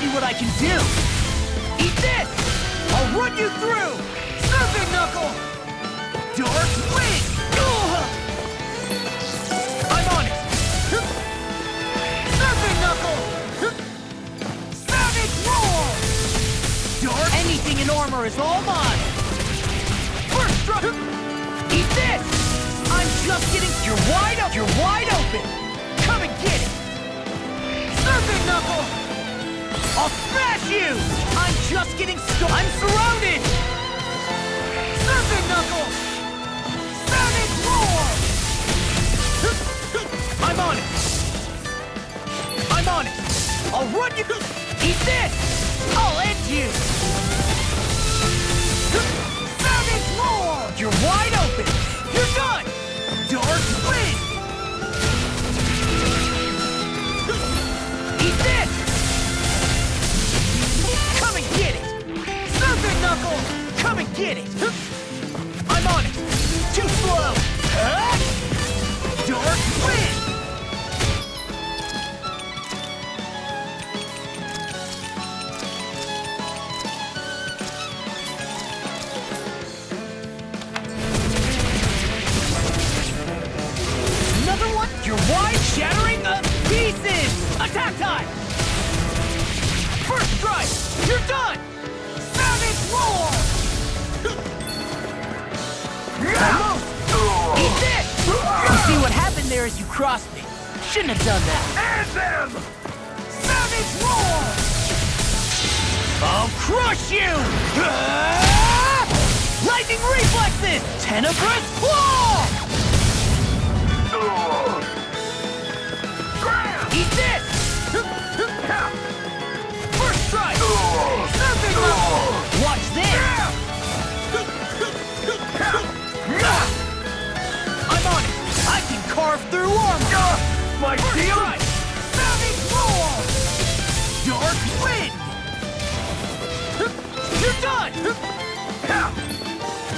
see what I can do! Eat this! I'll run you through! Serpent Knuckle! Dark Wind! I'm on it! Serpent Knuckle! Savage Roar! Dark... Anything in armor is all mine! First strike! Eat this! I'm just getting... You're wide open! You're wide open! Come and get it! Serpent Knuckle! I'll smash you! I'm just getting I'm surrounded! Serpent Knuckle! Savage Roar! I'm on it! I'm on it! I'll run you! Eat this! I'll end you! Savage Roar! You're wide open! You're done! Dark Wind! Eat this! Come and get it! Serpent Knuckle! Come and get it! I'm on it! Too slow! Dark Wind! Another one? You're wide shattering of pieces! Attack time! First strike! You're done! Savage Roar! Almost! Eat this! You see what happened there as you crossed me. Shouldn't have done that. Anthem! Savage Roar! I'll crush you! Lightning reflexes! Tenebrous Claw! Eat this! First strike! Serpent Knuckle! Watch this! I'm on it! I can carve through armor! My First deal? strike! Savage Roar! Dark Wind! You're done!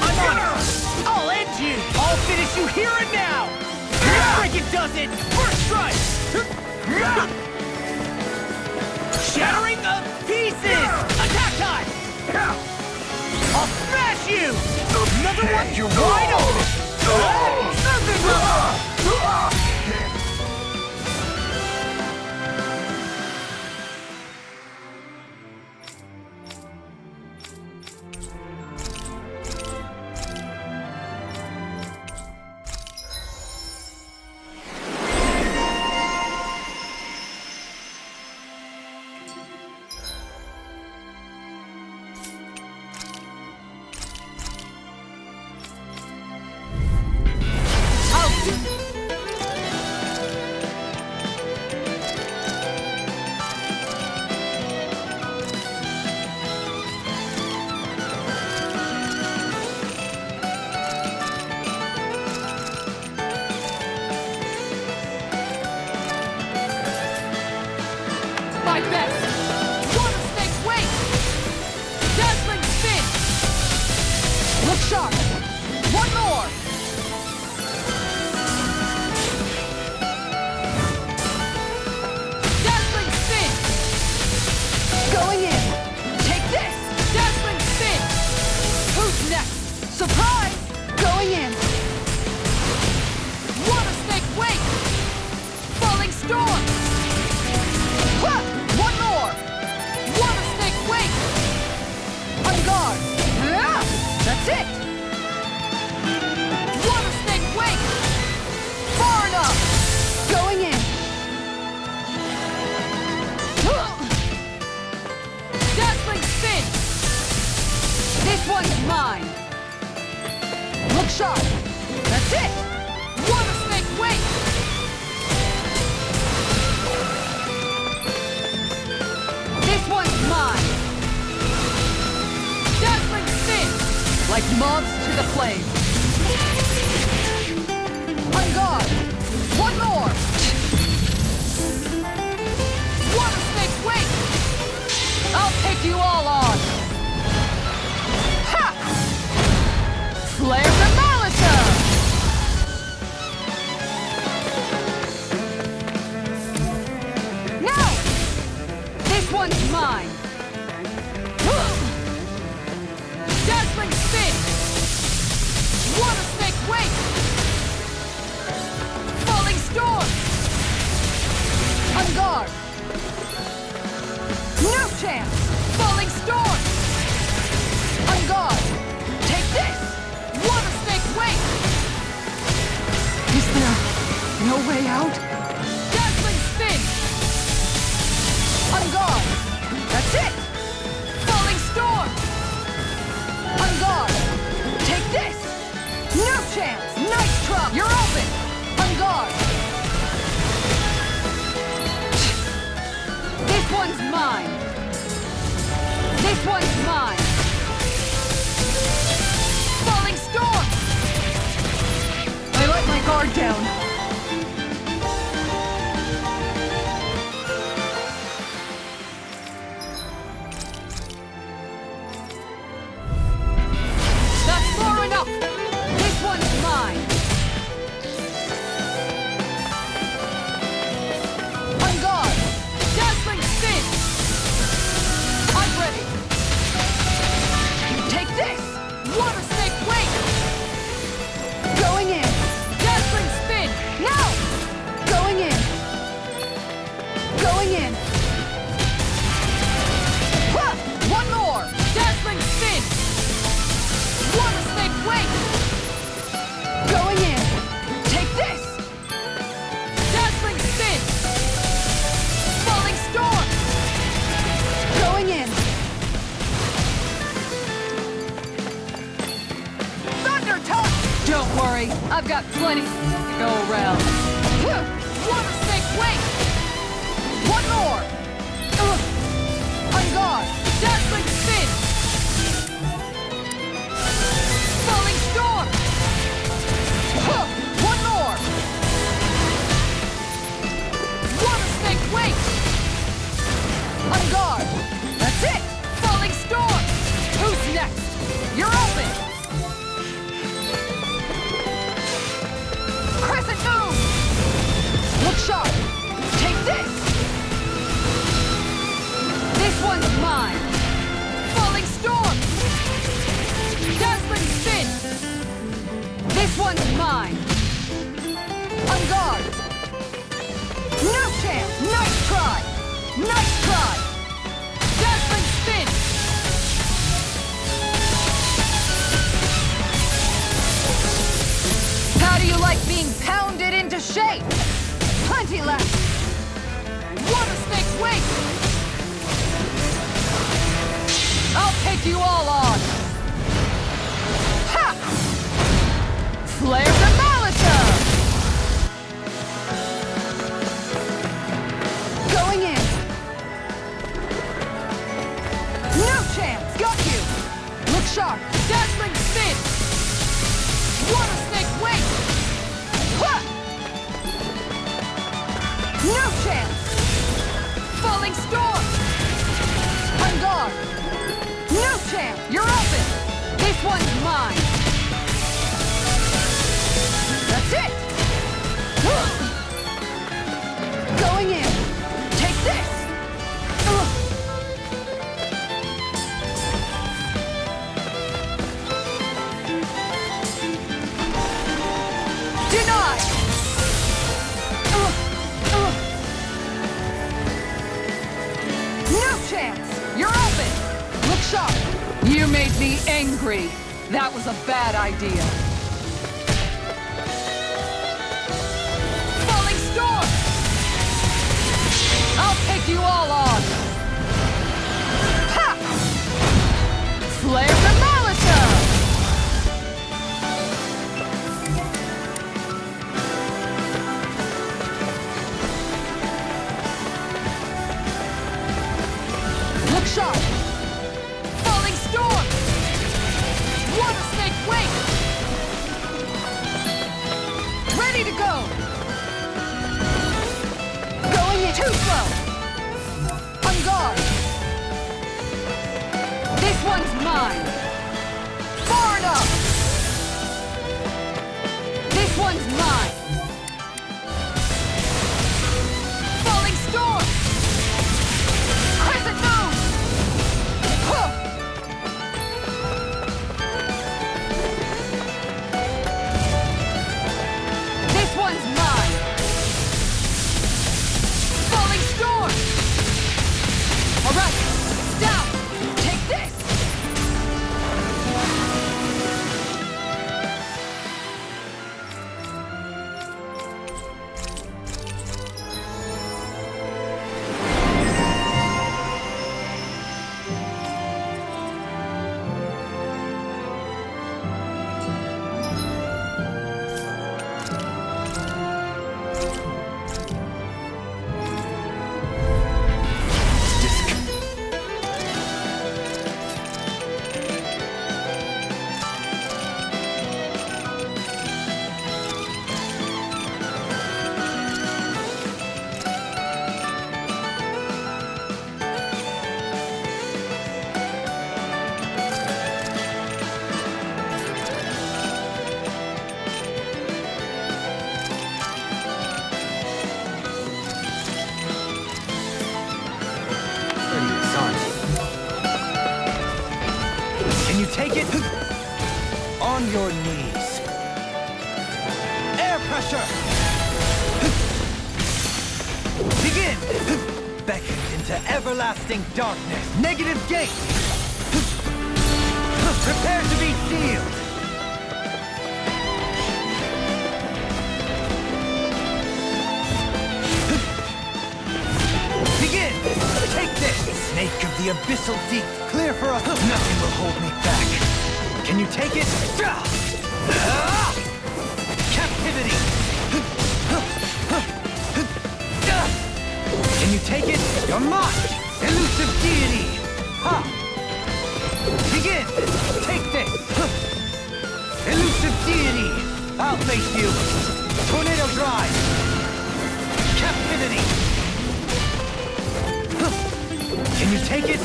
I'm on it! I'll end you! I'll finish you here and now! Freaking does it! First strike! Shattering of pieces! Attack time! I'll smash you! Another one? You're wide open! Serpent Knuckle! My best! Water Snake Wake! Dazzling Spin! Look sharp! One more! Dazzling Spin! Going in! Take this! Dazzling Spin! Who's next? Surprise! Going in! Water Snake Wake! Falling Storm! Ha! One more! Water Snake Wake! On guard! Yeah! That's it! Water Snake Wake! Far enough! Going in! Dazzling Spin! This one's mine! Look sharp! That's it! Water Snake Wake! This one's mine! Dazzling Spin! Like moths to the flame! On guard! One more! Water Snake Wake! I'll take you all on! Ha! Flare the Malicer! No! This one's mine! out? Dazzling spin! On guard! That's it! Falling storm! On guard! Take this! No chance! Nice try! You're open! On guard! This one's mine! This one's mine! Falling storm! I let my guard down. That's far enough! This one's mine! On guard! Dazzling spin! I'm ready! Take this! Water snake wing! Going in! Dazzling spin! Now! Going in! Going in! Huh! One more! Dazzling spin! Water snake wing! Going in! Take this! Dazzling spin! Falling storm! Going in! Thunder touch! Don't worry, I've got plenty to go around. Water snake wing! One more! On guard! Dazzling spin! Falling storm! One more! Water snake wing! On guard! That's it! Falling storm! Who's next? You're open! Crescent moon! Look sharp! Take this! This one's mine! Falling storm! Dazzling spin! This one's mine! On guard! No chance! Nice try! Nice try! Dazzling spin! How do you like being pounded into shape? Plenty left! Water snake wing! I'll take you all on! Ha! Flare the Malata! Going in! No chance! Got you! Look sharp! Dazzling spin! Water snake wing! Ha! No chance! Falling storm! On guard! No chance! You're open! This one's mine! That's it! Going in! Take this! Denied! No chance! You're open! Look sharp! You made me angry! That was a bad idea! Falling storm! I'll take you all on! Ha! Flare the Malata! Look sharp! Falling storm! Water snake wing! Ready to go! Going in! Too slow! On guard! This one's mine! Far enough! This one's mine! Falling storm! Crescent moon! Huh! This one's mine! Falling storm! All right, it's down! Take this! your knees. Air pressure! Begin! Beckoned into everlasting darkness. Negative gate! Prepare to be sealed! Begin! Take this! Snake of the abyssal deep. Clear for us. Nothing will hold me back. Can you take it? Captivity! Can you take it? You're mine! Elusive deity! Ha! Begin! Take this! Elusive deity! I'll face you! Tornado drive! Captivity! Can you take it?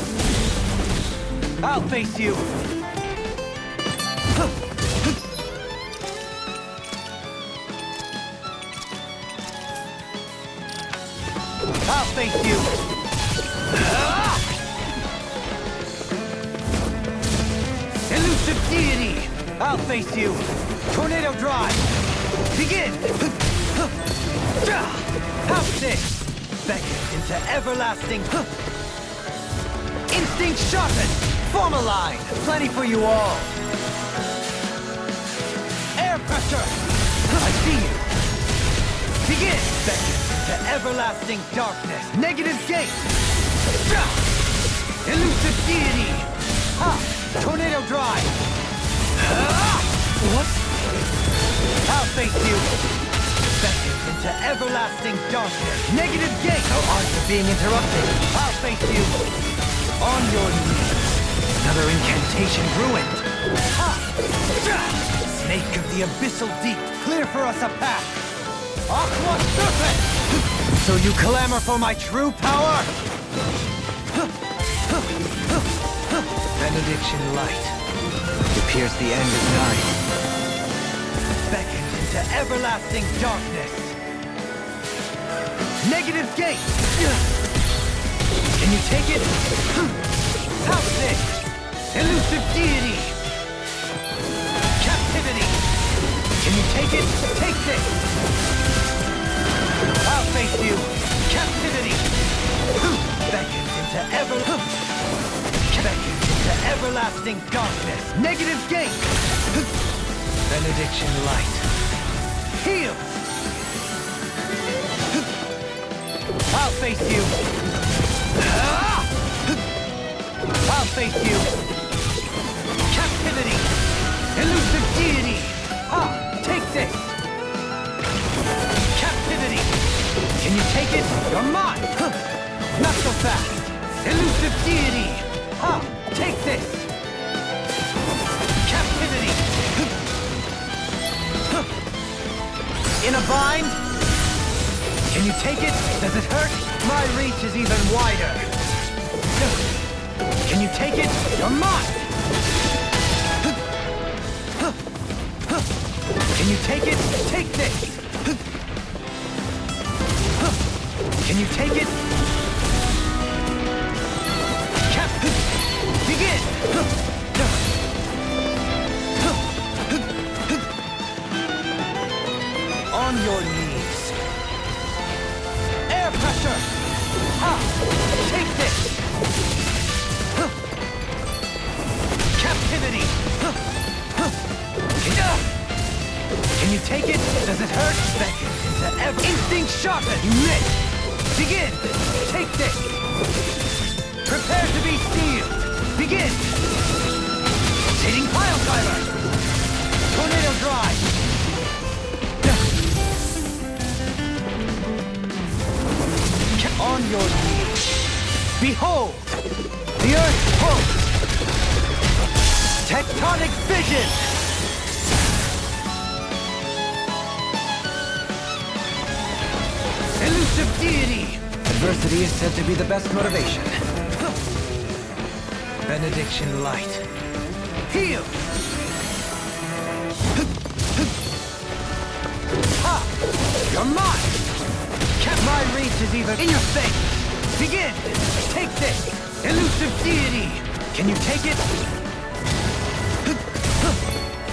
I'll face you! I'll face you! Elusive deity! I'll face you! Tornado drive! Begin! House this! Beckoned into everlasting... Instinct sharpened! Form a line! Plenty for you all! Air pressure! I see you! Begin! Beckoned into everlasting darkness! Negative gate! Elusive deity! Ha! Tornado drive! What? I'll face you! Beckoned into everlasting darkness! Negative gate! No art of being interrupted! I'll face you! On your knees! Another incantation ruined! Ha! Snake of the abyssal deep! Clear for us a path! Aqua Serpent! So you clamor for my true power? Benediction light. It appears the end is nigh. Beckoned into everlasting darkness. Negative gate! Can you take it? House this! Elusive deity! Captivity! Can you take it? Take this! I'll face you! Captivity! Beckoned into everlasting darkness! Negative gate! Benediction light! Heal! I'll face you! I'll face you! Captivity! Elusive deity! Ha! Take this! Captivity! Can you take it? You're mine! Not so fast! Elusive deity! Ha! Take this! Captivity! In a bind? Can you take it? Does it hurt? My reach is even wider! Can you take it? You're mine! Can you take it? Take this! Can you take it? Begin! On your knees! Air pressure! Ha! Take this! Captivity! Can you take it? Does it hurt? Beckoned into instinct sharpened! You missed! Begin! Take this! Prepare to be sealed! Begin! Hitting pile driver! Tornado drive! On your knees! Behold! The earth pulse! Tectonic vision! Elusive deity! Adversity is said to be the best motivation. Benediction light. Heal! Ha! You're mine! My reach is even in your face! Begin! Take this! Elusive deity! Can you take it?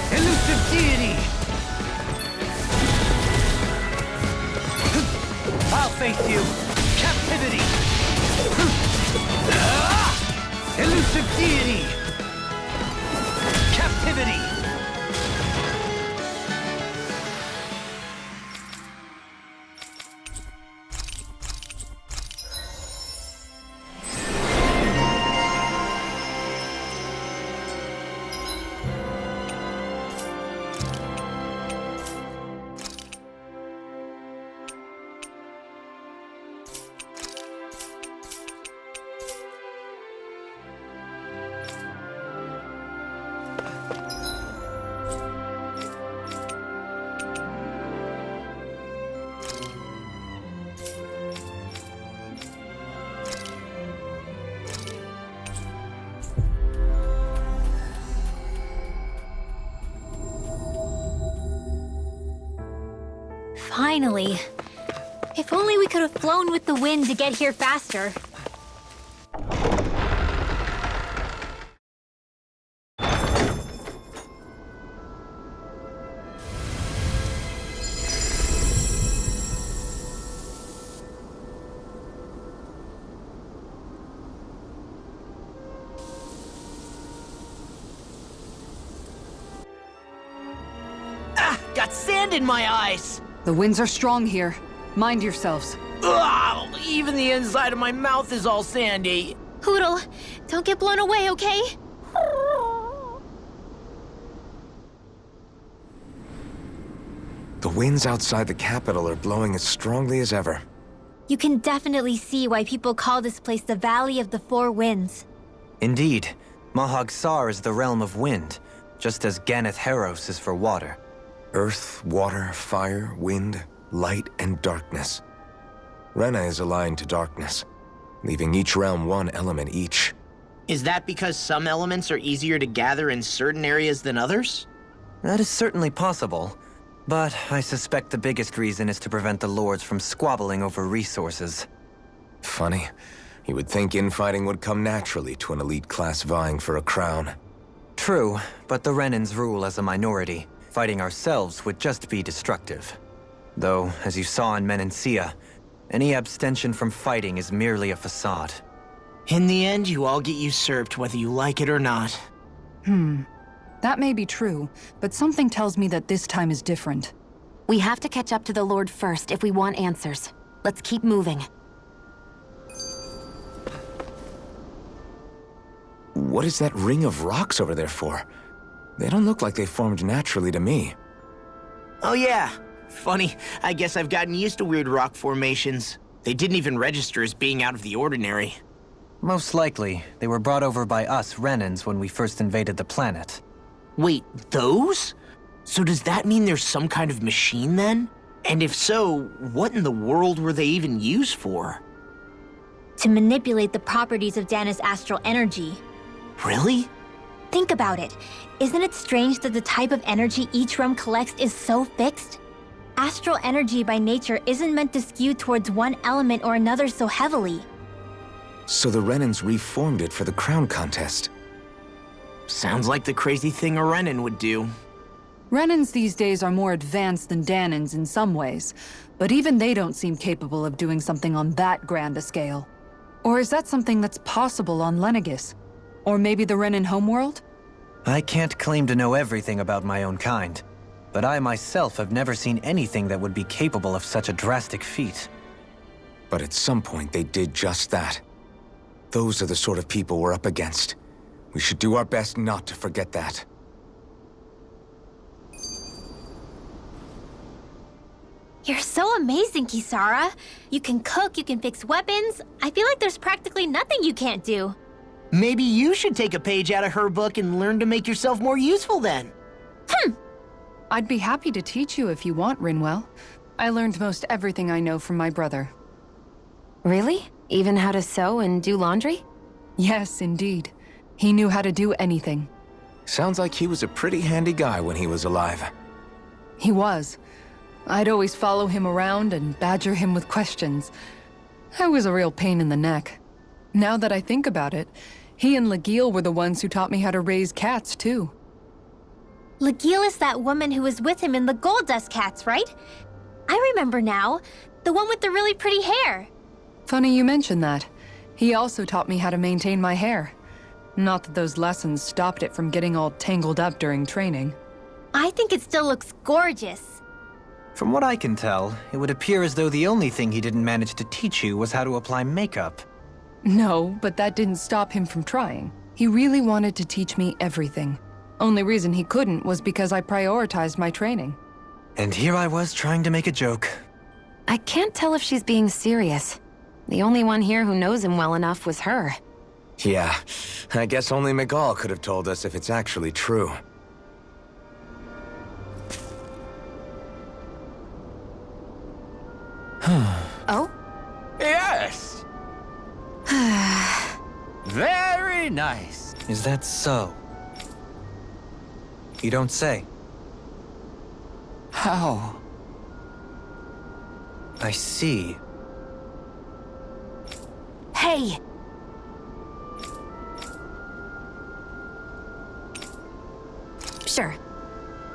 Elusive Elusive deity! I'll face you! Captivity! Elusive deity! Captivity! Finally. If only we could have flown with the wind to get here faster. Got sand in my eyes! The winds are strong here. Mind yourselves. Ugh, even the inside of my mouth is all sandy. Hoodle, don't get blown away, okay? The winds outside the capital are blowing as strongly as ever. You can definitely see why people call this place the Valley of the Four Winds. Indeed. Mahag Sar is the realm of wind, just as Ganeth Heros is for water. Earth, water, fire, wind, light, and darkness. Rena is aligned to darkness, leaving each realm one element each. Is that because some elements are easier to gather in certain areas than others? That is certainly possible, but I suspect the biggest reason is to prevent the lords from squabbling over resources. Funny. You would think infighting would come naturally to an elite class vying for a crown. True, but the Renans rule as a minority. Fighting ourselves would just be destructive. Though, as you saw in Menancia, any abstention from fighting is merely a facade. In the end, you all get usurped whether you like it or not. That may be true, but something tells me that this time is different. We have to catch up to the Lord first if we want answers. Let's keep moving. What is that ring of rocks over there for? They don't look like they formed naturally to me. Oh yeah. Funny, I guess I've gotten used to weird rock formations. They didn't even register as being out of the ordinary. Most likely, they were brought over by us Renans when we first invaded the planet. Wait, those? So does that mean there's some kind of machine then? And if so, what in the world were they even used for? To manipulate the properties of Dahna's astral energy. Really? Think about it. Isn't it strange that the type of energy each realm collects is so fixed? Astral energy by nature isn't meant to skew towards one element or another so heavily. So the Renans reformed it for the crown contest. Sounds like the crazy thing a Renan would do. Renans these days are more advanced than Dahnans in some ways, but even they don't seem capable of doing something on that grand a scale. Or is that something that's possible on Lenegis? Or maybe the Renan homeworld? I can't claim to know everything about my own kind, but I myself have never seen anything that would be capable of such a drastic feat. But at some point they did just that. Those are the sort of people we're up against. We should do our best not to forget that. You're so amazing, Kisara. You can cook, you can fix weapons. I feel like there's practically nothing you can't do. Maybe you should take a page out of her book and learn to make yourself more useful then. I'd be happy to teach you if you want, Rinwell. I learned most everything I know from my brother. Really? Even how to sew and do laundry? Yes, indeed. He knew how to do anything. Sounds like he was a pretty handy guy when he was alive. He was. I'd always follow him around and badger him with questions. I was a real pain in the neck. Now that I think about it, he and Legil were the ones who taught me how to raise cats, too. Legil is that woman who was with him in the Gold Dust Cats, right? I remember now. The one with the really pretty hair. Funny you mention that. He also taught me how to maintain my hair. Not that those lessons stopped it from getting all tangled up during training. I think it still looks gorgeous. From what I can tell, it would appear as though the only thing he didn't manage to teach you was how to apply makeup. No, but that didn't stop him from trying. He really wanted to teach me everything. Only reason he couldn't was because I prioritized my training. And here I was trying to make a joke. I can't tell if she's being serious. The only one here who knows him well enough was her. Yeah, I guess only Miguel could have told us if it's actually true. Oh? Yes! Very nice. Is that so? You don't say. How? I see. Hey! Sure.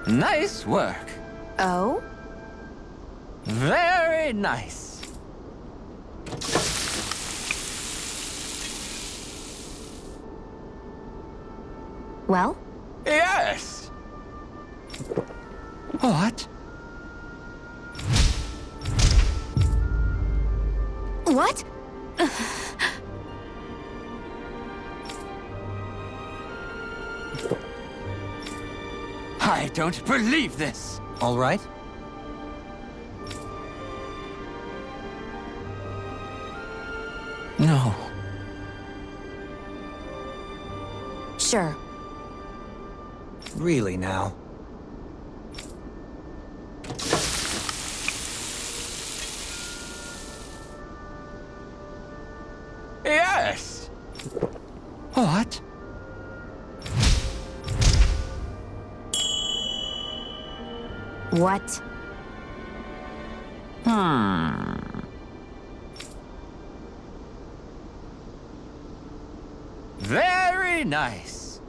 Nice work. Oh? Very nice. Well? Yes! What? What? I don't believe this. All right? No. Sure. Really now. Yes! What? What? Very nice.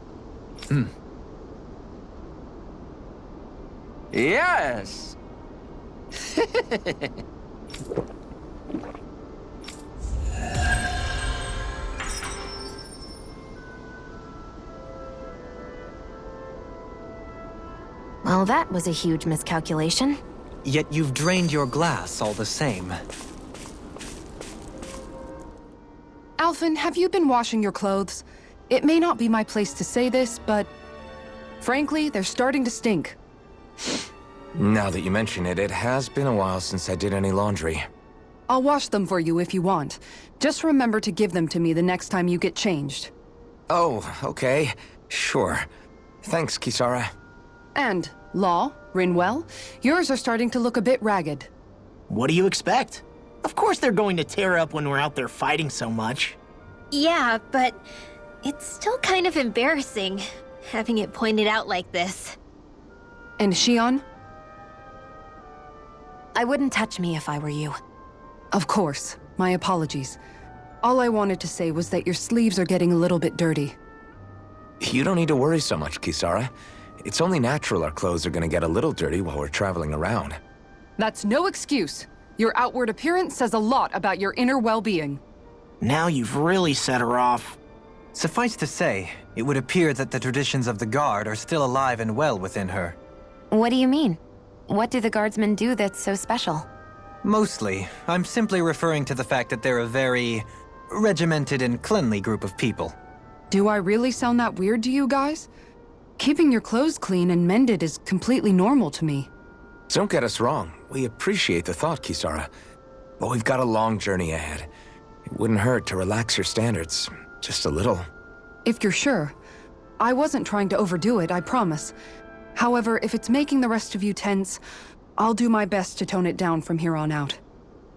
Yes! Well, that was a huge miscalculation. Yet you've drained your glass all the same. Alphen, have you been washing your clothes? It may not be my place to say this, but frankly, they're starting to stink. Now that you mention it, it has been a while since I did any laundry. I'll wash them for you if you want. Just remember to give them to me the next time you get changed. Oh, okay. Sure. Thanks, Kisara. And, Law, Rinwell, yours are starting to look a bit ragged. What do you expect? Of course they're going to tear up when we're out there fighting so much. Yeah, but it's still kind of embarrassing, having it pointed out like this. And Shion? I wouldn't touch me if I were you. Of course. My apologies. All I wanted to say was that your sleeves are getting a little bit dirty. You don't need to worry so much, Kisara. It's only natural our clothes are gonna get a little dirty while we're traveling around. That's no excuse. Your outward appearance says a lot about your inner well-being. Now you've really set her off. Suffice to say, it would appear that the traditions of the Guard are still alive and well within her. What do you mean? What do the guardsmen do that's so special? Mostly, I'm simply referring to the fact that they're a very regimented and cleanly group of people. Do I really sound that weird to you guys? Keeping your clothes clean and mended is completely normal to me. Don't get us wrong. We appreciate the thought, Kisara. But we've got a long journey ahead. It wouldn't hurt to relax your standards. Just a little. If you're sure. I wasn't trying to overdo it, I promise. However, if it's making the rest of you tense, I'll do my best to tone it down from here on out.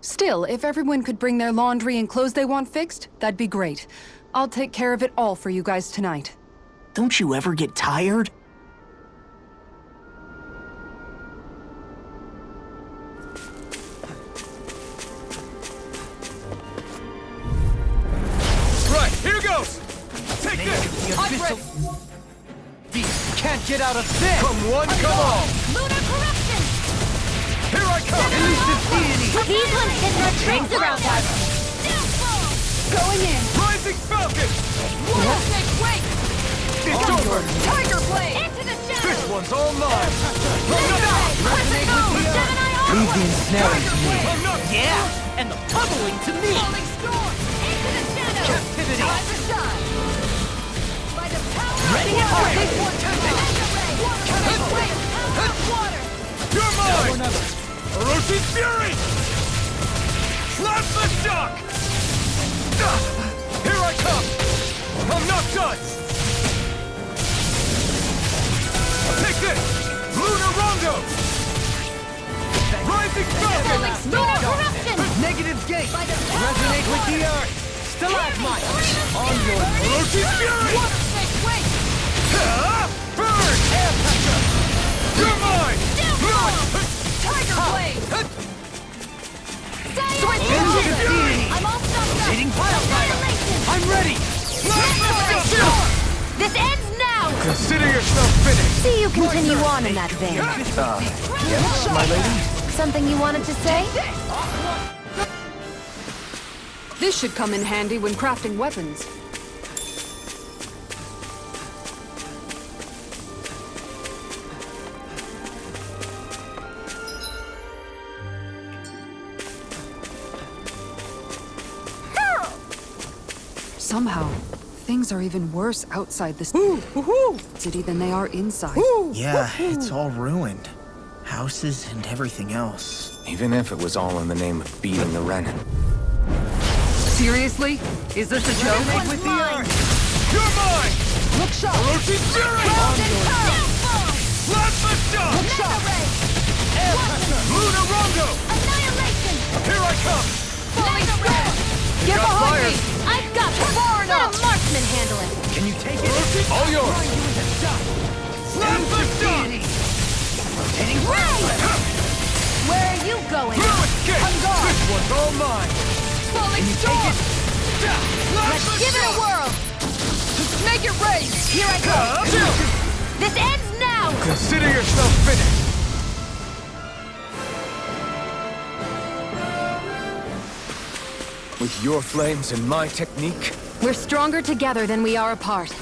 Still, if everyone could bring their laundry and clothes they want fixed, that'd be great. I'll take care of it all for you guys tonight. Don't you ever get tired? Right, here goes! Take this! I'm ready! These can't get out of this! Come one, come all! Lunar corruption! Here I come! Elusive deity! These ones did not tricks around us! Going in! Rising Falcon! Wait! It's over! Tiger blade! Into the shadows! This one's all mine! Resonate with the earth! Leave the ensnaring to me. I'm not... Yeah! And the pummeling to me! Storm! Into the shadows! Captivity! Time to shine! By the power Ready of water! hard! Power of water! You're mine! Orochi's Fury! Slap the shock! Here I come! I'm not done! Take this! Lunar Rondo! Rising Falcon! Lunar corruption! Negative gate! Resonate with the earth! Stalagmite! On your Orochi's Fury! Burn! air pressure! You're mine! Tiger blade! Elusive deity! I'm all stuffed up! Hitting wildfire! I'm ready! This ends now! Consider yourself finished! See you continue on in that vein. Yes, my lady? Something you wanted to say? This should come in handy when crafting weapons. Somehow, things are even worse outside this city than they are inside. Yeah, it's all ruined. Houses and everything else. Even if it was all in the name of beating the Renin. Seriously? Is this a joke? Resonate with the earth! You're mine! Look sharp! Orochi's Fury! Slap the shot! Air pressure! Lunar Rondo! Here I come! Get got behind fire. me! I've got this! Let a marksman handle it! Can you take it? All yours! Throwing you into dust! Slap the shot! Deity! Rotating Where are you going? No escape! This one's all mine! Can you take it? Slap the Give it a shot! whirl! Make it rain! Here I go! This ends now! Consider yourself finished! With your flames and my technique, We're stronger together than we are apart.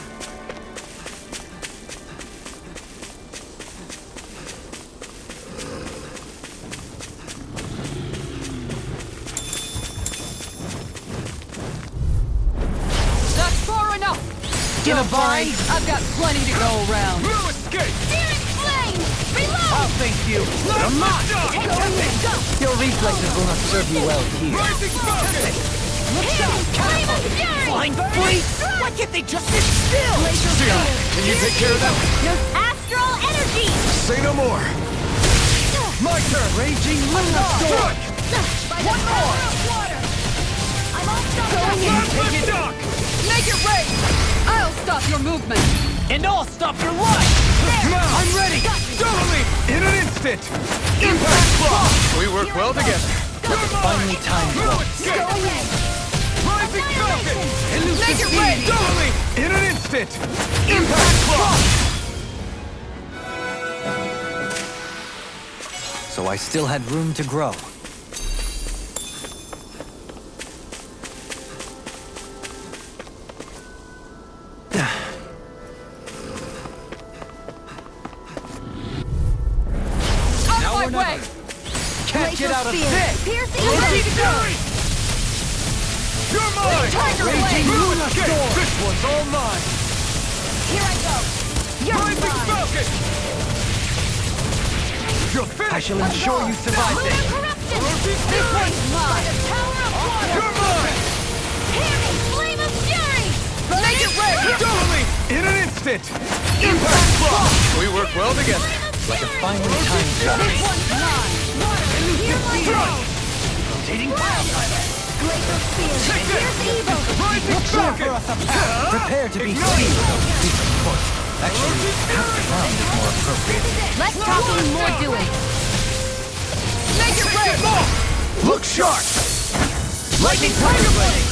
That's far enough! In a Don't worry, bind? I've got plenty to go around. No escape! Searing flame! Reload! I'll thank you! Slap the shot! Your reflexes will not serve you well here. Rising Falcon! Flame of fury! Flying free! Why can't they just sit still? Can you take care of that? Astral energy! Say no more! My turn! Raging lunar storm! By the power of water! I'm all stuffed up! Slap the shock! Make it rain! I'll stop your movement! And I'll stop your life! Now! I'm ready! Totally! In an instant! Impact block! We work well together. Finally time to No walk. escape! Rising Falcon! Make it rain! Totally! In an instant! Impact block! So I still had room to grow. Out of my way! Can't get out of this! Piercing Orochi's Fury! You're mine! Tiger Raging blade! lunar Okay, storm! this one's all mine! Here I go! Rising Falcon! You're finished! I shall ensure you survive Lunar this. corruption! Orochi's This Fury! one's mine! Power of water! You're mine! Piercing flame of fury! Make it rain! Totally! In an instant! Impact block! We work well together. Like a finely timed shot. This one's mine! Hear my throne! Rotating wildfire! Glacial spear! Take this! Here's evil! Rising Falcon! Prepare to be Ignite! seen. Of course. Actually, half the round is more appropriate. Less talking, more doing. Make it rain! Look sharp! Lightning tiger blade!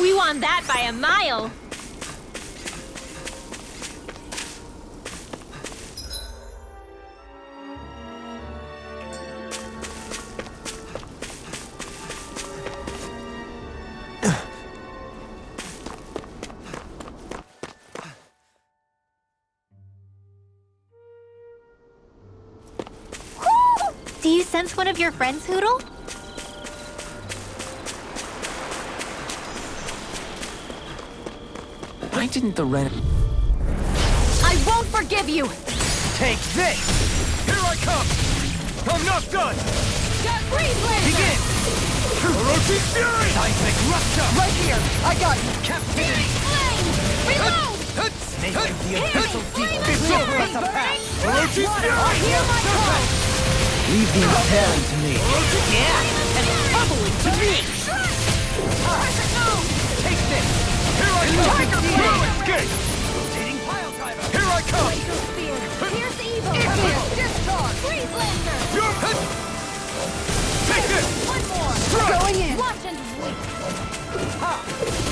We won that by a mile! Do you sense one of your friends, Hoodle? Why didn't the Ren... I won't forgive you! Take this! Here I come! I'm not done! Freeze laser! Begin! Orochi's Fury! Seismic rupture! Right here! I got you! Captivity! Flame! Reload! Snake of the abyssal deep! It's over! Orochi's Fury! Hear my call! Leave the intel to me. Yeah! And bubbling to me! Take this! Here I come! Tiger No Blade! escape! Rotating pile driver! Here I come! Glacial Spear. Here's evil. Discharge! Freeze Lancer. Take this! One more! Going in. Watch and wait!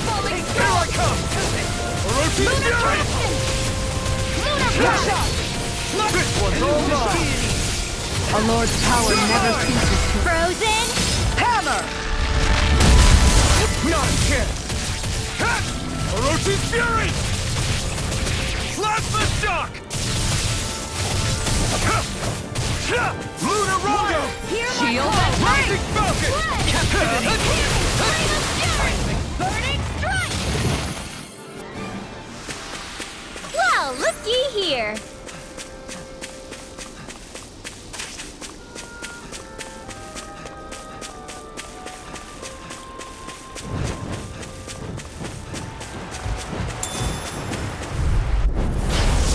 Falling Here I come! Orochi's Fury! Lunar Pressure! This one's all mine! Our Lord's power never ceases to... Frozen. Hammer! Not a chance! Orochi's Fury! Plasma Shock! Lunar Rondo! Shield and Rising Falcon! Burning Strike. Well, looky here.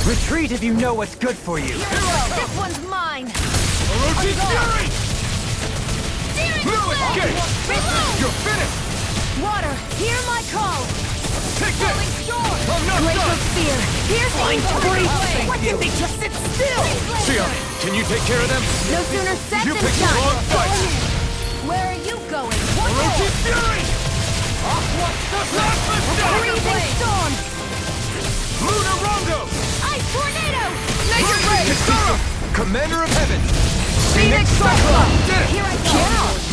Retreat if you know what's good for you. This one's mine! Orochi's Fury! No escape! You're finished! Water, hear my call! Take this! I'm not Glacial done! Spear, here's evil! Why can't they just sit still? Sia, can you take care of them? No sooner said You than picked the done! wrong fight! Where are you going? One Orochi's more! Fury! Plasma Shock! Breathing storm! Lunar Rondo! Ice tornado! Laser ray! Kisara! Commander of Heaven! Phoenix Cyclone! Did it! Here I go!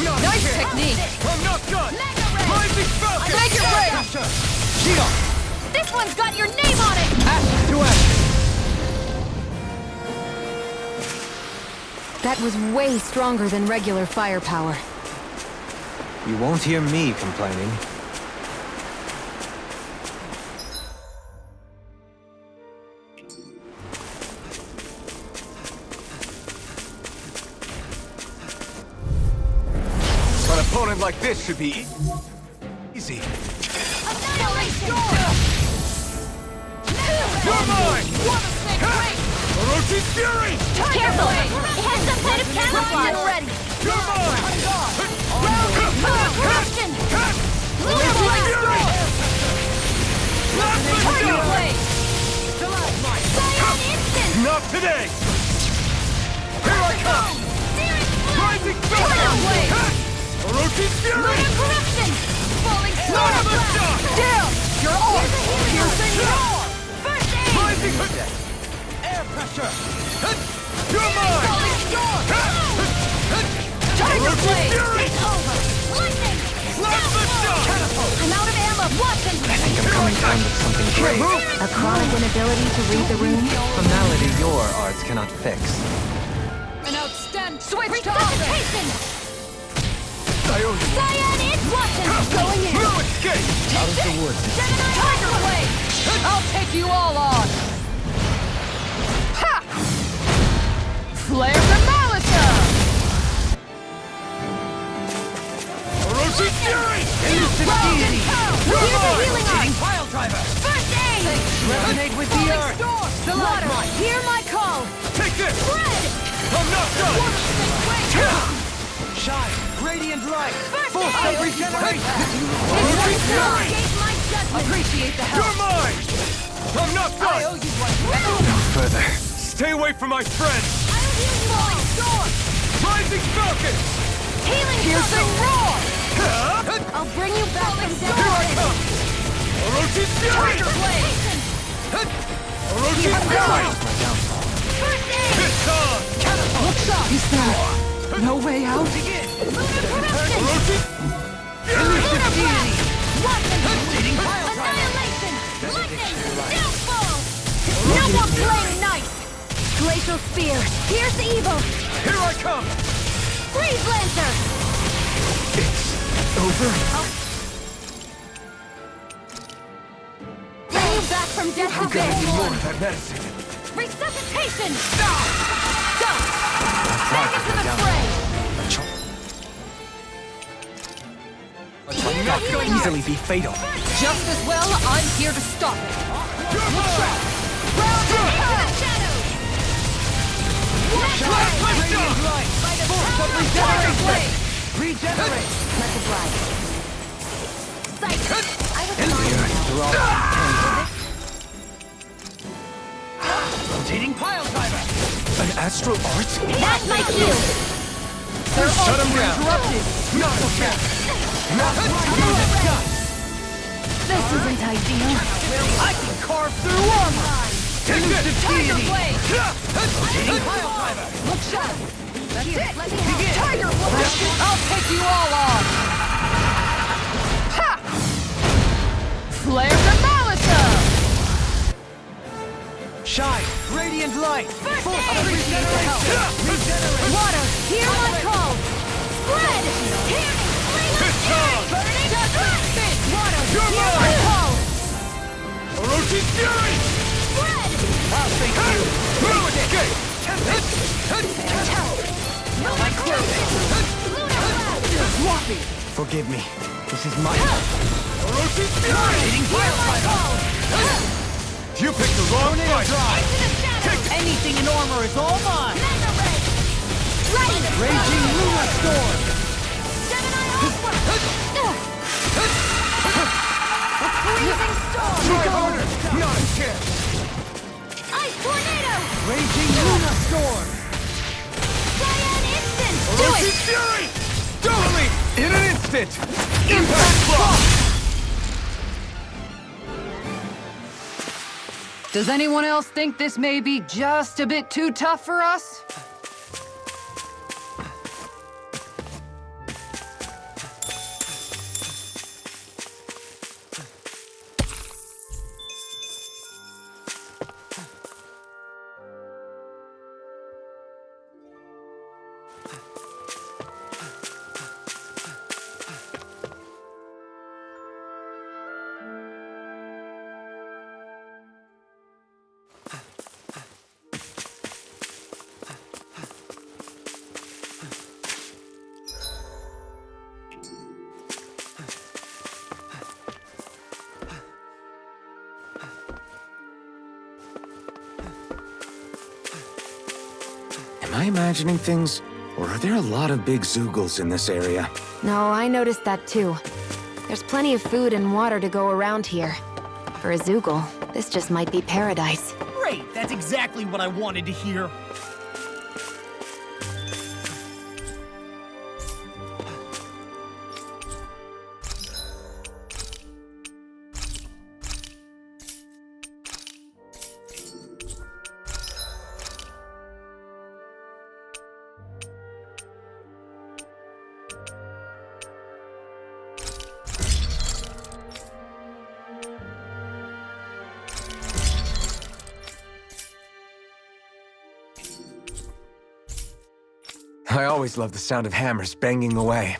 Not Nice a chance. technique! I'm not done! Mega ray! Rising Falcon! Mega ray! Shield! This one's got your name on it! Ash to ash. That was way stronger than regular firepower. You won't hear me complaining. An opponent like this should be easy. Annihilation! You're mine! Water snake break! Orochi's Fury! Careful. It has some kind of camouflage. Ready! You're mine! Corruption! Lunar Fury! Plasma Tiger Shock! Blade! Cyan Instant. Not today! Here I come! Rising Falcon! Blade! Orochi's Fury! Lunar Corruption! Falling Plasma Shock! Down! You're off! Piercing roar! First aid! Rising Air pressure. You're mine! Falling storm! Tiger Orochi's Blade! Fury! It's over! Lightning! Plasma Shock! I'm out of ammo! Watch and I'm coming down with something great. A chronic inability to read the room? A malady your arts cannot fix. An outstanding switch to offense! I owe you. Cyan is Watson! Going in! No escape! Out of the woods. Tiger Blade! I'll take you all on! Ha! Flare the Malisa! Orochi's Fury! Round You're Here's a mine! healing eye! Pile driver. First aid! Resonate with the Falling earth. storm! The water! Hear my call! Take this! Red! I'm not done! Water snake break! Shine. Radiant light. First Force aid! of regeneration. Orochi's Fury! Engage my judgment! Appreciate the help! You're mine! I'm not I done! owe you one! No further. Stay away from my friends! Falling storm! Rising Falcon! Healing piercing roar! I'll bring you back from Here I down! come! Orochi's Fury! Tiger Blade! Orochi's Fury! First aid! It's on! Looks up! Is there no way out? Lunar Corruption! Orochi's Fury! Lunar Blast! Watson! Annihilation! Lightning! Downfall! No more playing nice! Glacial Spear! Here's evil! Here I come! Freeze Lancer! It's over? Bring you back from death to I'm gonna need more day. of that medicine. Resuscitation! Go! Back into the fray! That could easily be fatal. Just as well, I'm here to stop it. Regenerate! Let it ride. Sight! I was Rotating pile driver! An astral art? That's my cue! Shut him down! Knuckle check! This isn't ideal. I can carve through armor! Elusive Tiger deity! Blade! Rotating pile driver! Look sharp! That's it! Let me have Tiger Blade! I'll take you all on! Ha! Flare the Molotov! Shine! Radiant light! First Force aid! of regeneration! Regenerate! Water, hear my call! Spread! Hear me! Good job! Burning! Spin! Water, You're hear my mine! call! Orochi Fury! Spread! I'll take you! Through escape! Tempest! My close! Lunar Blast! Swappy! Forgive me. This is my... Orochi Fury! Hitting Hear pile my driver! call! You picked the wrong fight! Into the shadows! Anything in armor is all mine! Mega Ray! Ready! Raging Lunar Storm! Gemini Alpha! A freezing storm! Try harder! Not a chance! Ice Tornado! Raging Lunar Storm! Cyan Instant! Do Orochi it! Fury! Totally! In an instant! Impact block! Does anyone else think this may be just a bit too tough for us? Am I imagining things? Or are there a lot of big Zoogles in this area? No, I noticed that too. There's plenty of food and water to go around here. For a Zoogle, this just might be paradise. Great! That's exactly what I wanted to hear! I always love the sound of hammers banging away.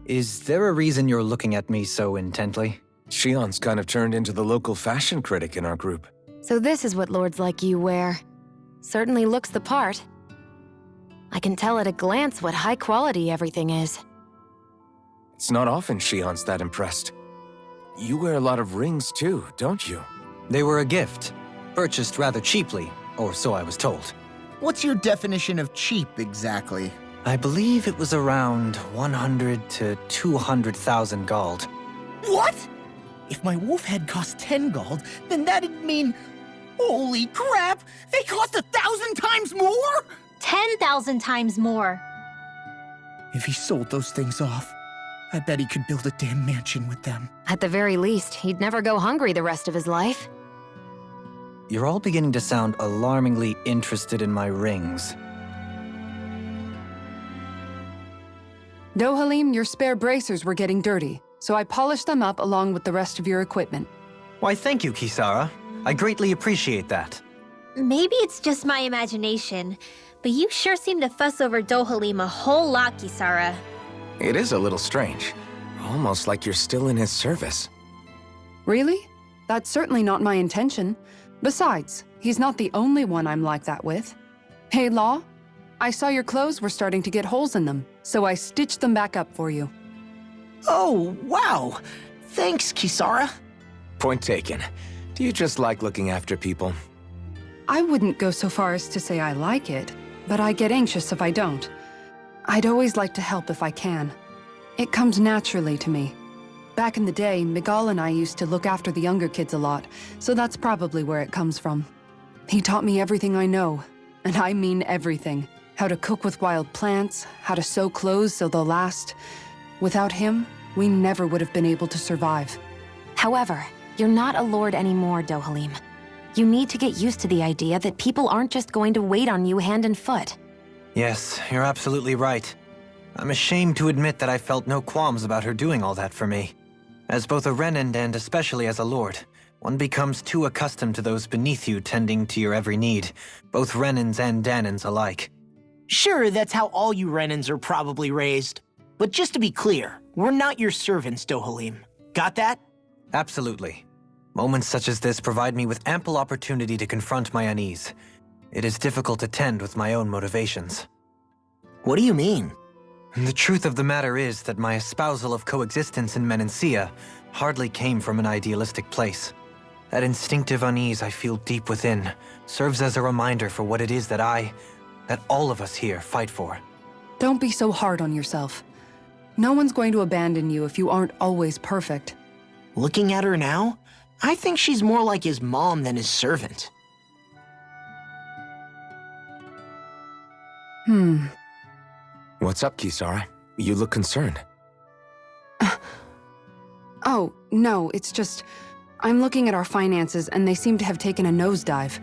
Is there a reason you're looking at me so intently? Shion's kind of turned into the local fashion critic in our group. So this is what lords like you wear. Certainly looks the part. I can tell at a glance what high quality everything is. It's not often Shion's that impressed. You wear a lot of rings too, don't you? They were a gift, purchased rather cheaply, or so I was told. What's your definition of cheap, exactly? I believe it was around 100 to 200,000 gold. What? If my wolf head cost 10 gold, then that'd mean... Holy crap! They cost 1,000 times more?! 10,000 times more. If he sold those things off, I bet he could build a damn mansion with them. At the very least, he'd never go hungry the rest of his life. You're all beginning to sound alarmingly interested in my rings. Dohalim, your spare bracers were getting dirty, so I polished them up along with the rest of your equipment. Why, thank you, Kisara. I greatly appreciate that. Maybe it's just my imagination, but you sure seem to fuss over Dohalim a whole lot, Kisara. It is a little strange. Almost like you're still in his service. Really? That's certainly not my intention. Besides, he's not the only one I'm like that with. Hey, Law, I saw your clothes were starting to get holes in them, so I stitched them back up for you. Oh, wow. Thanks, Kisara. Point taken. Do you just like looking after people? I wouldn't go so far as to say I like it, but I get anxious if I don't. I'd always like to help if I can. It comes naturally to me. Back in the day, Miguel and I used to look after the younger kids a lot, so that's probably where it comes from. He taught me everything I know, and I mean everything. How to cook with wild plants, how to sew clothes so they'll last. Without him, we never would have been able to survive. However, you're not a lord anymore, Dohalim. You need to get used to the idea that people aren't just going to wait on you hand and foot. Yes, you're absolutely right. I'm ashamed to admit that I felt no qualms about her doing all that for me. As both a Renan and especially as a lord, one becomes too accustomed to those beneath you tending to your every need, both Renans and Dahnans alike. Sure, that's how all you Renans are probably raised. But just to be clear, we're not your servants, Dohalim. Got that? Absolutely. Moments such as this provide me with ample opportunity to confront my unease. It is difficult to tend with my own motivations. What do you mean? The truth of the matter is that my espousal of coexistence in Menancia hardly came from an idealistic place. That instinctive unease I feel deep within serves as a reminder for what it is that all of us here fight for. Don't be so hard on yourself. No one's going to abandon you if you aren't always perfect. Looking at her now, I think she's more like his mom than his servant. What's up, Kisara? You look concerned. Oh, no, it's just... I'm looking at our finances and they seem to have taken a nosedive.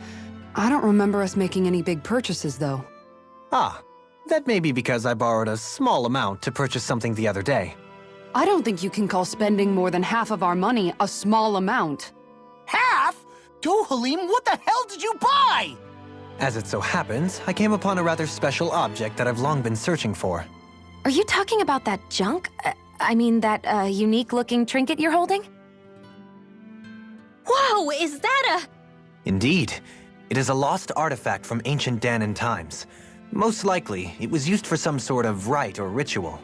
I don't remember us making any big purchases, though. Ah, that may be because I borrowed a small amount to purchase something the other day. I don't think you can call spending more than half of our money a small amount. Half? Dohalim, what the hell did you buy? As it so happens, I came upon a rather special object that I've long been searching for. Are you talking about that junk? I mean, that unique-looking trinket you're holding? Whoa, is that Indeed. It is a lost artifact from ancient Dahnan times. Most likely, it was used for some sort of rite or ritual.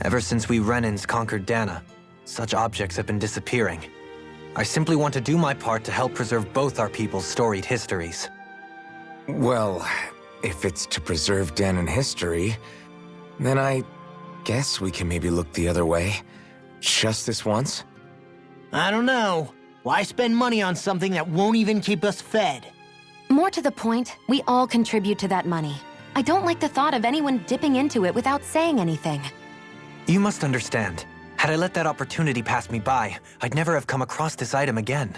Ever since we Renans conquered Dahna, such objects have been disappearing. I simply want to do my part to help preserve both our people's storied histories. Well, if it's to preserve Dahnan history, then I guess we can maybe look the other way. Just this once? I don't know. Why spend money on something that won't even keep us fed? More to the point, we all contribute to that money. I don't like the thought of anyone dipping into it without saying anything. You must understand. Had I let that opportunity pass me by, I'd never have come across this item again.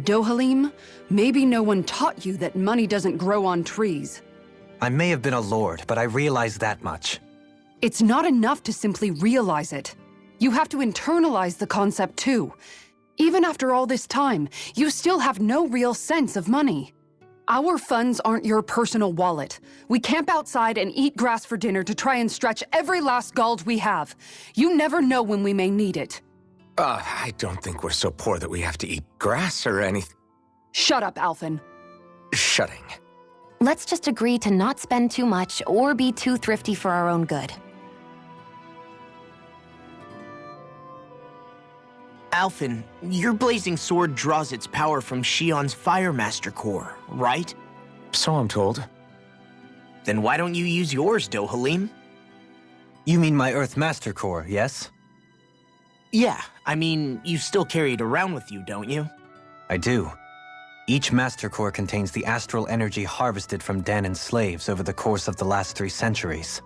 Dohalim, maybe no one taught you that money doesn't grow on trees. I may have been a lord, but I realize that much. It's not enough to simply realize it. You have to internalize the concept too. Even after all this time, you still have no real sense of money. Our funds aren't your personal wallet. We camp outside and eat grass for dinner to try and stretch every last gold we have. You never know when we may need it. I don't think we're so poor that we have to eat grass or anything. Shut up, Alphen. Shutting. Let's just agree to not spend too much or be too thrifty for our own good. Alphen, your blazing sword draws its power from Shion's Fire Master Core, right? So I'm told. Then why don't you use yours, Dohalim? You mean my Earth Master Core, yes? Yeah, I mean, you still carry it around with you, don't you? I do. Each Master Core contains the astral energy harvested from Dahnan's slaves over the course of the last 3 centuries.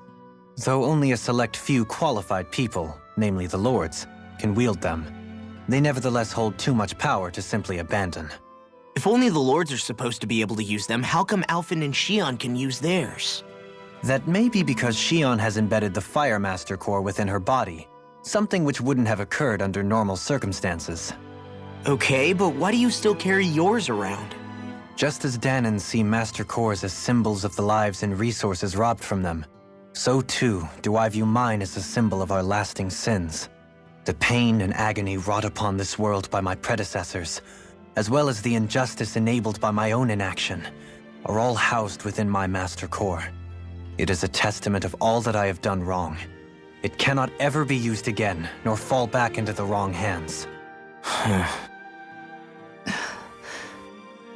Though only a select few qualified people, namely the Lords, can wield them, they nevertheless hold too much power to simply abandon. If only the Lords are supposed to be able to use them, how come Alphen and Shion can use theirs? That may be because Shion has embedded the Fire Master Core within her body, something which wouldn't have occurred under normal circumstances. Okay, but why do you still carry yours around? Just as Dahnans see Master Cores as symbols of the lives and resources robbed from them, so too do I view mine as a symbol of our lasting sins. The pain and agony wrought upon this world by my predecessors, as well as the injustice enabled by my own inaction, are all housed within my Master Core. It is a testament of all that I have done wrong. It cannot ever be used again, nor fall back into the wrong hands.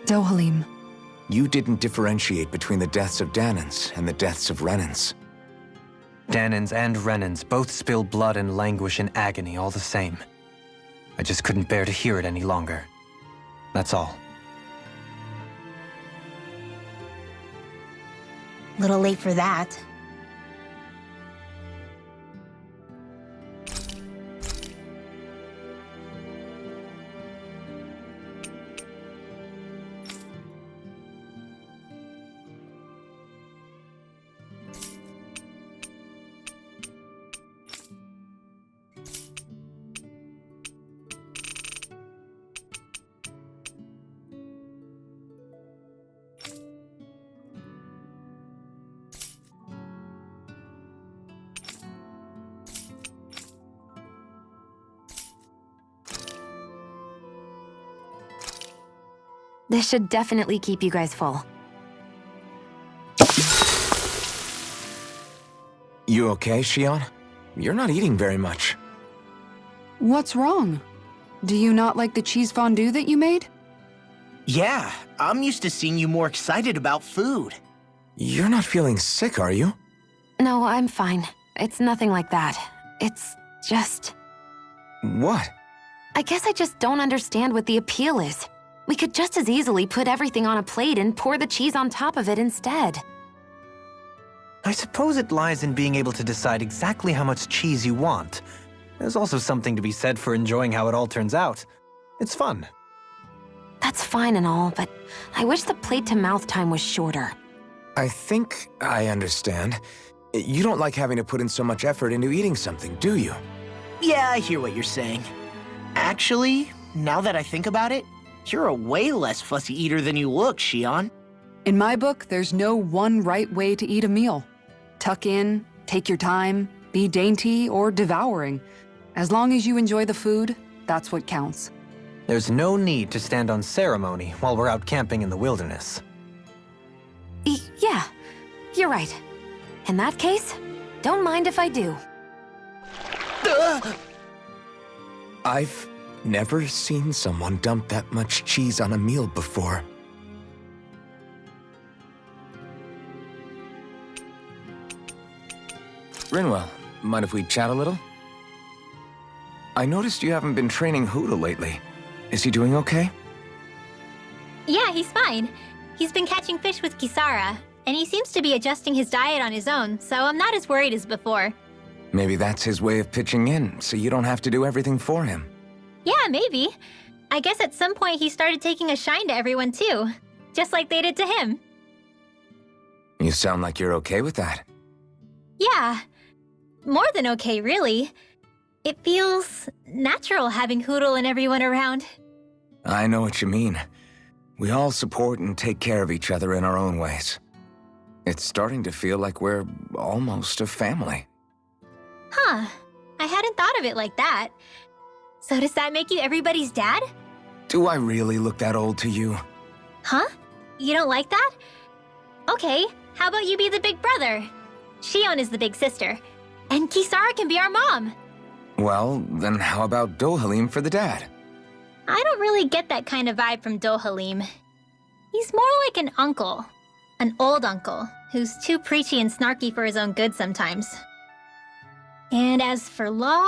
Dohalim. You didn't differentiate between the deaths of Dahnans and the deaths of Renans. Dahnans and Renans both spill blood and languish in agony all the same. I just couldn't bear to hear it any longer. That's all. Little late for that. This should definitely keep you guys full. You okay, Shion? You're not eating very much. What's wrong? Do you not like the cheese fondue that you made? Yeah, I'm used to seeing you more excited about food. You're not feeling sick, are you? No, I'm fine. It's nothing like that. It's just... What? I guess I just don't understand what the appeal is. We could just as easily put everything on a plate and pour the cheese on top of it instead. I suppose it lies in being able to decide exactly how much cheese you want. There's also something to be said for enjoying how it all turns out. It's fun. That's fine and all, but I wish the plate-to-mouth time was shorter. I think I understand. You don't like having to put in so much effort into eating something, do you? Yeah, I hear what you're saying. Actually, now that I think about it, you're a way less fussy eater than you look, Shion. In my book, there's no one right way to eat a meal. Tuck in, take your time, be dainty or devouring. As long as you enjoy the food, that's what counts. There's no need to stand on ceremony while we're out camping in the wilderness. Yeah, you're right. In that case, don't mind if I do. I've never seen someone dump that much cheese on a meal before. Rinwell, mind if we chat a little? I noticed you haven't been training Huda lately. Is he doing okay? Yeah, he's fine. He's been catching fish with Kisara, and he seems to be adjusting his diet on his own, so I'm not as worried as before. Maybe that's his way of pitching in, so you don't have to do everything for him. Yeah, maybe. I guess at some point he started taking a shine to everyone too, just like they did to him. You sound like you're okay with that. Yeah. More than okay, really. It feels natural having Hoodle and everyone around. I know what you mean. We all support and take care of each other in our own ways. It's starting to feel like we're almost a family. Huh. I hadn't thought of it like that. So does that make you everybody's dad? Do I really look that old to you? Huh? You don't like that? Okay, how about you be the big brother? Shion is the big sister. And Kisara can be our mom. Well, then how about Dohalim for the dad? I don't really get that kind of vibe from Dohalim. He's more like an uncle. An old uncle, who's too preachy and snarky for his own good sometimes. And as for Law...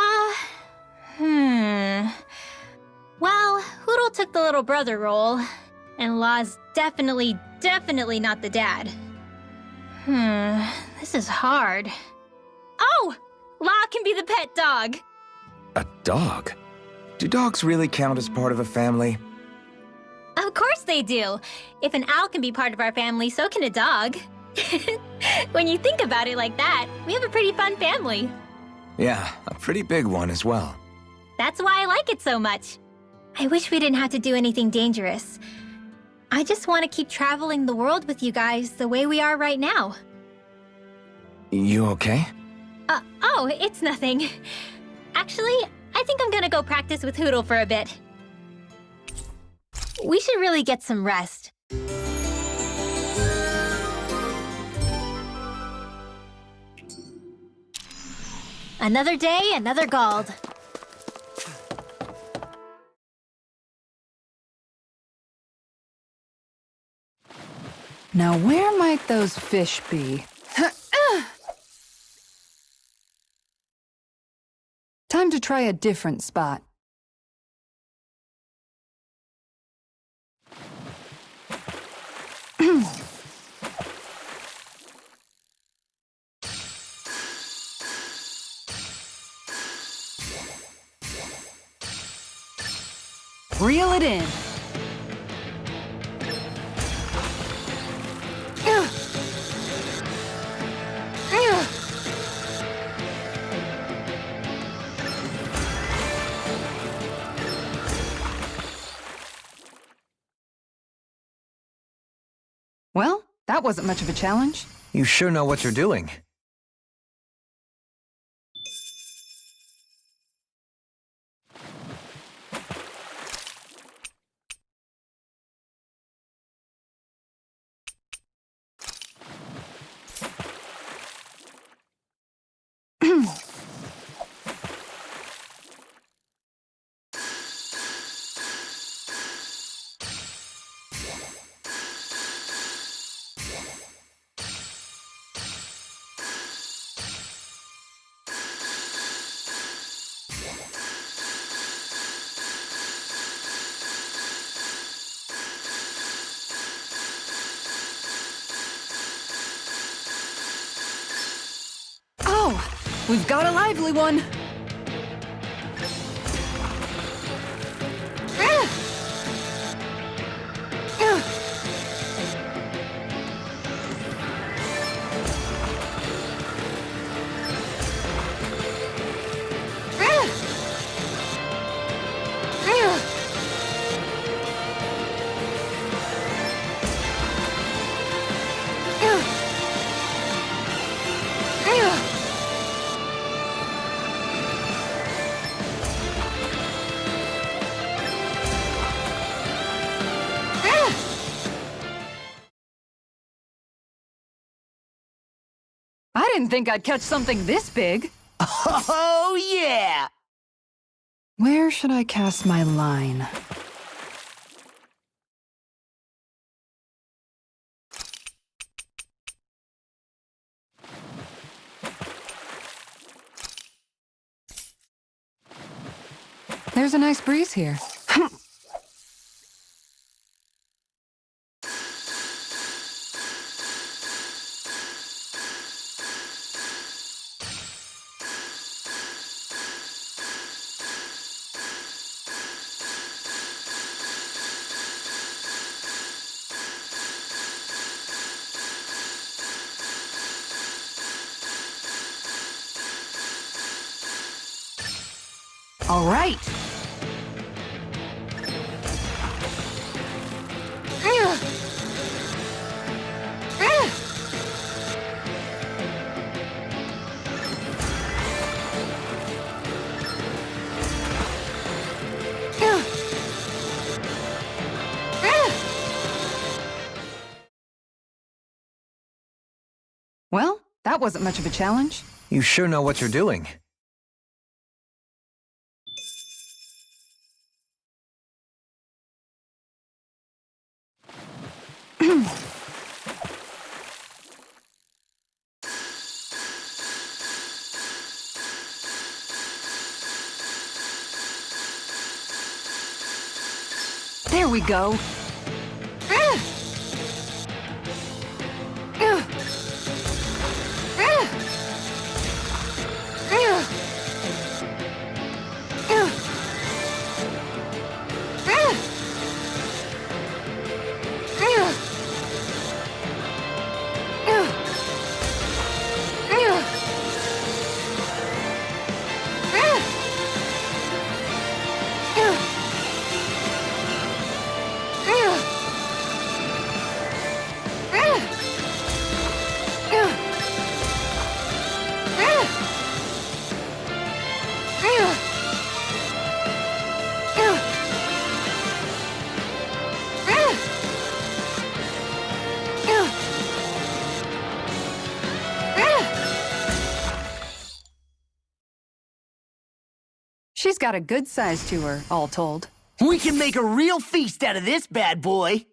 Well, Hoodle took the little brother role, and Law's definitely not the dad. This is hard. Oh! Law can be the pet dog! A dog? Do dogs really count as part of a family? Of course they do! If an owl can be part of our family, so can a dog. When you think about it like that, we have a pretty fun family. Yeah, a pretty big one as well. That's why I like it so much. I wish we didn't have to do anything dangerous. I just want to keep traveling the world with you guys the way we are right now. You okay? Oh, it's nothing. Actually, I think I'm gonna go practice with Hootle for a bit. We should really get some rest. Another day, another Gald. Now where might those fish be? Time to try a different spot. Reel it in. Well, that wasn't much of a challenge. You sure know what you're doing. We've got a lively one! I didn't think I'd catch something this big. Oh, yeah! Where should I cast my line? There's a nice breeze here. All right. Well, that wasn't much of a challenge. You sure know what you're doing. There we go. She's got a good size to her, all told. We can make a real feast out of this bad boy.